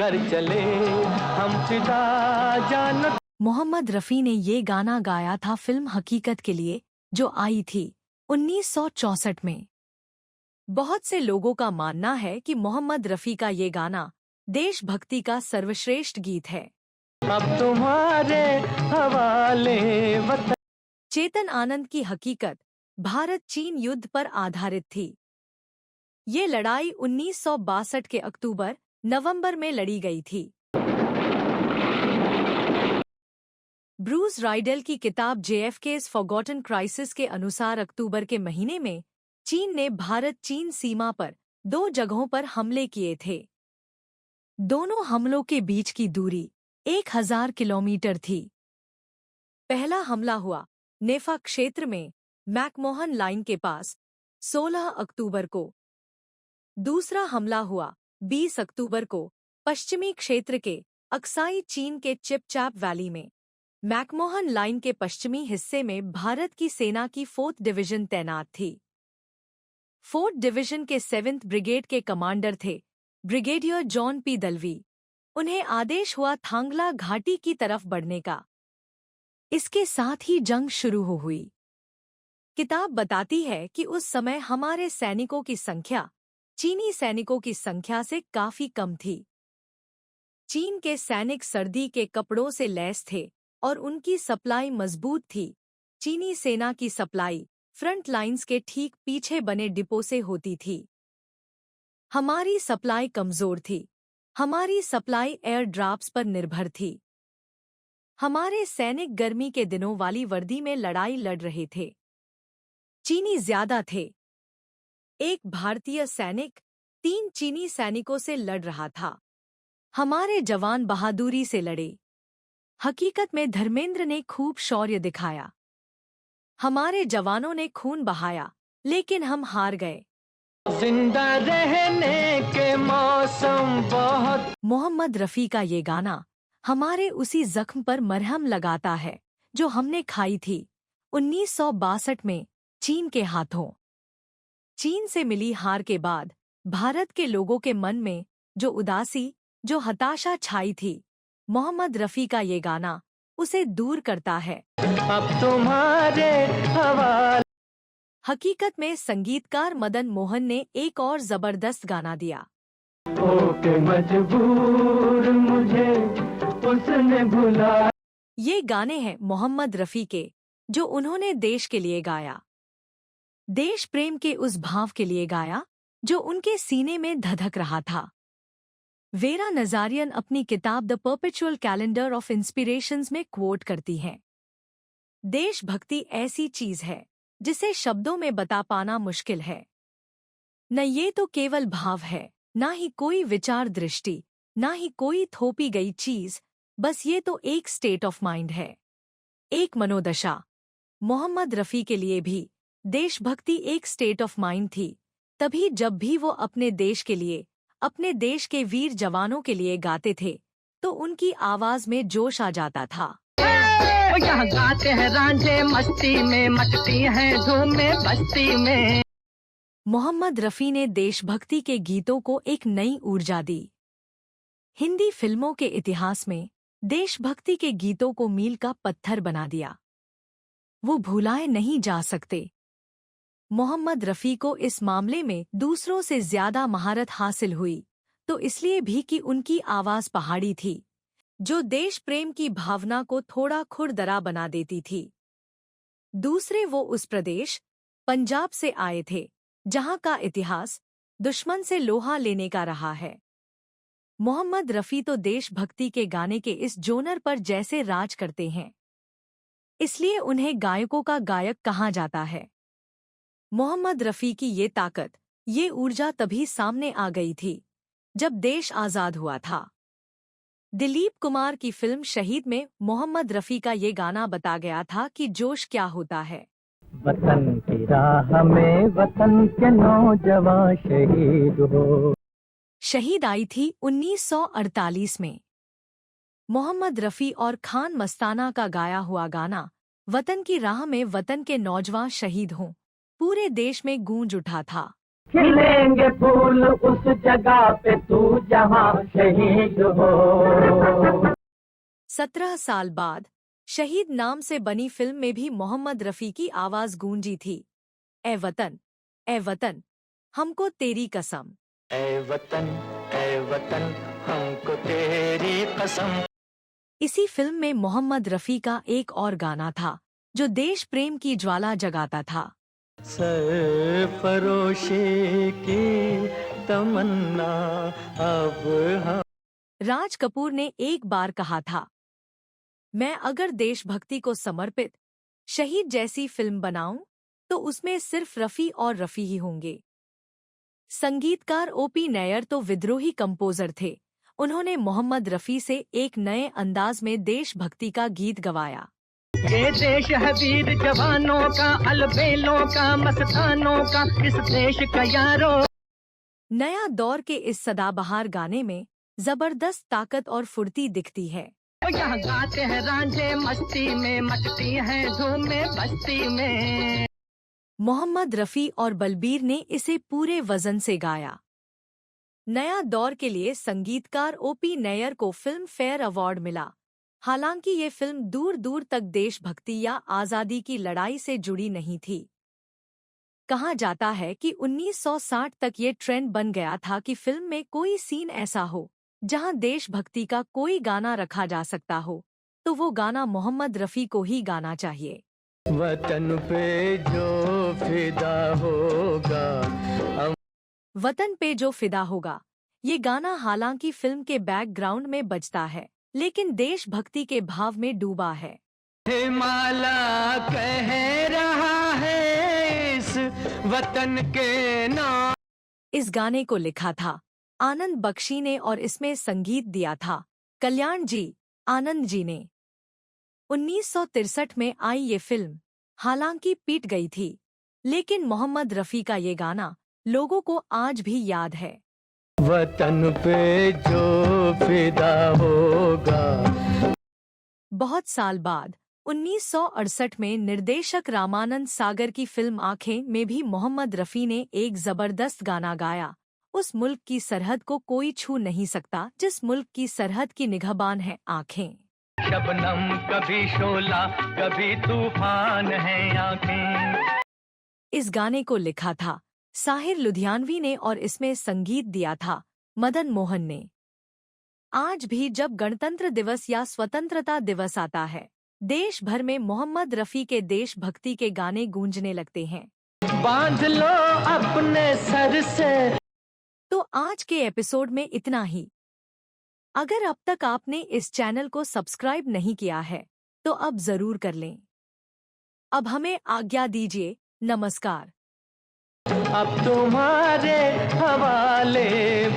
कर चले हम फिदा जान। मोहम्मद रफ़ी ने ये गाना गाया था फिल्म हकीकत के लिए, जो आई थी 1964 में। बहुत से लोगों का मानना है कि मोहम्मद रफ़ी का ये गाना देशभक्ति का सर्वश्रेष्ठ गीत है। अब तुम्हारे हवाले वतन। चेतन आनंद की हकीकत भारत चीन युद्ध पर आधारित थी। ये लड़ाई 1962 के अक्टूबर नवंबर में लड़ी गई थी। ब्रूस राइडल की किताब JFK's फॉरगॉटन क्राइसिस के अनुसार अक्टूबर के महीने में चीन ने भारत चीन सीमा पर 2 जगहों पर हमले किए थे। दोनों हमलों के बीच की दूरी 1000 किलोमीटर थी। पहला हमला हुआ नेफा क्षेत्र में मैकमोहन लाइन के पास 16 अक्टूबर को। दूसरा हमला हुआ 20 अक्टूबर को पश्चिमी क्षेत्र के अक्साई चीन के चिपचैप वैली में। मैकमोहन लाइन के पश्चिमी हिस्से में भारत की सेना की 4th डिवीजन तैनात थी। 4th डिवीजन के 7th ब्रिगेड के कमांडर थे ब्रिगेडियर जॉन पी दलवी। उन्हें आदेश हुआ थांगला घाटी की तरफ बढ़ने का। इसके साथ ही जंग शुरू हो हुई। किताब बताती है कि उस समय हमारे सैनिकों की संख्या चीनी सैनिकों की संख्या से काफी कम थी। चीन के सैनिक सर्दी के कपड़ों से लैस थे और उनकी सप्लाई मजबूत थी। चीनी सेना की सप्लाई फ्रंट लाइंस के ठीक पीछे बने डिपो से होती थी। हमारी सप्लाई कमजोर थी। हमारी सप्लाई एयर ड्राफ्ट्स पर निर्भर थी। हमारे सैनिक गर्मी के दिनों वाली वर्दी में लड़ाई लड़ रहे थे। चीनी ज्यादा थे। एक भारतीय सैनिक 3 चीनी सैनिकों से लड़ रहा था। हमारे जवान बहादुरी से लड़े। हकीकत में धर्मेंद्र ने खूब शौर्य दिखाया। हमारे जवानों ने खून बहाया, लेकिन हम हार गए। जिंदा रहने के मौसम बहुत। मोहम्मद रफ़ी का ये गाना हमारे उसी जख्म पर मरहम लगाता है जो हमने खाई थी 1962 में चीन के हाथों। चीन से मिली हार के बाद भारत के लोगों के मन में जो उदासी, जो हताशा छाई थी, मोहम्मद रफ़ी का ये गाना उसे दूर करता है। अब तुम्हारे हवाले। हकीकत में संगीतकार मदन मोहन ने एक और जबरदस्त गाना दिया। होके मजबूर मुझे उसने भुला। ये गाने हैं मोहम्मद रफ़ी के, जो उन्होंने देश के लिए गाया। देश प्रेम के उस भाव के लिए गाया जो उनके सीने में धधक रहा था। वेरा नज़ारियन अपनी किताब the perpetual calendar of inspirations में क्वोट करती हैं, देशभक्ति ऐसी चीज है जिसे शब्दों में बता पाना मुश्किल है। न ये तो केवल भाव है, ना ही कोई विचार दृष्टि, ना ही कोई थोपी गई चीज, बस ये तो एक स्टेट ऑफ माइंड है, एक मनोदशा। मोहम्मद रफ़ी के लिए भी देशभक्ति एक स्टेट ऑफ माइंड थी, तभी जब भी वो अपने देश के लिए, अपने देश के वीर जवानों के लिए गाते थे तो उनकी आवाज में जोश आ जाता था। यहाँ गाते हैं रांझे मस्ती में, मचती हैं धूम में बस्ती में। मोहम्मद रफ़ी ने देशभक्ति के गीतों को एक नई ऊर्जा दी। हिंदी फिल्मों के इतिहास में देशभक्ति के गीतों को मील का पत्थर बना दिया। वो भुलाए नहीं जा सकते। मोहम्मद रफ़ी को इस मामले में दूसरों से ज्यादा महारत हासिल हुई, तो इसलिए भी कि उनकी आवाज पहाड़ी थी, जो देश प्रेम की भावना को थोड़ा खुरदरा बना देती थी। दूसरे वो उस प्रदेश पंजाब से आए थे जहां का इतिहास दुश्मन से लोहा लेने का रहा है। मोहम्मद रफ़ी तो देशभक्ति के गाने के इस जोनर पर जैसे राज करते हैं, इसलिए उन्हें गायकों का गायक कहा जाता है। मोहम्मद रफ़ी की ये ताकत, ये ऊर्जा तभी सामने आ गई थी जब देश आज़ाद हुआ था। दिलीप कुमार की फिल्म शहीद में मोहम्मद रफ़ी का ये गाना बता गया था कि जोश क्या होता है। वतन की राह में वतन के नौजवान शहीद हो। शहीद आई थी 1948 में। मोहम्मद रफ़ी और खान मस्ताना का गाया हुआ गाना वतन की राह में वतन के नौजवान शहीद हों पूरे देश में गूंज उठा था। खिलेंगे फूल उस जगह पे तू जहाँ शहीद हो। 17 साल बाद शहीद नाम से बनी फिल्म में भी मोहम्मद रफ़ी की आवाज गूंजी थी। ए वतन हमको तेरी कसम। ए वतन हमको तेरी कसम। इसी फिल्म में मोहम्मद रफ़ी का एक और गाना था जो देश प्रेम की ज्वाला जगाता था। सरफरोशी की तमन्ना अब हम। राज कपूर ने एक बार कहा था, मैं अगर देशभक्ति को समर्पित शहीद जैसी फिल्म बनाऊं तो उसमें सिर्फ रफ़ी और रफ़ी ही होंगे। संगीतकार ओपी नैयर तो विद्रोही कंपोजर थे। उन्होंने मोहम्मद रफ़ी से एक नए अंदाज में देशभक्ति का गीत गवाया। ये देश है वीर जवानों का, अलबेलों का, मस्तानों का, इस देश का यारो। नया दौर के इस सदाबहार गाने में जबरदस्त ताकत और फुर्ती दिखती है। यहाँ गाते हैं रांझे मस्ती में, मचती हैं धूम में बस्ती में। मोहम्मद रफ़ी और बलबीर ने इसे पूरे वजन से गाया। नया दौर के लिए संगीतकार ओपी नैयर को फिल्म फेयर अवार्ड मिला। हालांकि ये फिल्म दूर दूर तक देशभक्ति या आज़ादी की लड़ाई से जुड़ी नहीं थी। कहा जाता है कि 1960 तक ये ट्रेंड बन गया था कि फिल्म में कोई सीन ऐसा हो जहां देशभक्ति का कोई गाना रखा जा सकता हो तो वो गाना मोहम्मद रफ़ी को ही गाना चाहिए। वतन पे जो फिदा होगा, वतन पे जो फिदा होगा, ये गाना हालांकि फिल्म के बैकग्राउंड में बजता है लेकिन देशभक्ति के भाव में डूबा है। हिमालय कह रहा है इस वतन के नाम। इस गाने को लिखा था आनंद बख्शी ने और इसमें संगीत दिया था कल्याण जी आनंद जी ने। 1963 में आई ये फिल्म हालांकि पीट गई थी लेकिन मोहम्मद रफ़ी का ये गाना लोगों को आज भी याद है। वतन पे जो फिदा होगा। बहुत साल बाद 1968 में निर्देशक रामानंद सागर की फिल्म आँखें में भी मोहम्मद रफ़ी ने एक जबरदस्त गाना गाया। उस मुल्क की सरहद को कोई छू नहीं सकता जिस मुल्क की सरहद की निगहबान है आँखें। शबनम कभी शोला कभी तूफान है आँखें। इस गाने को लिखा था साहिर लुधियानवी ने और इसमें संगीत दिया था मदन मोहन ने। आज भी जब गणतंत्र दिवस या स्वतंत्रता दिवस आता है देश भर में मोहम्मद रफ़ी के देशभक्ति के गाने गूंजने लगते हैं। बांध लो अपने सर से। तो आज के एपिसोड में इतना ही। अगर अब तक आपने इस चैनल को सब्सक्राइब नहीं किया है तो अब जरूर कर लें। अब हमें आज्ञा दीजिए। नमस्कार। अब तुम्हारे हवाले।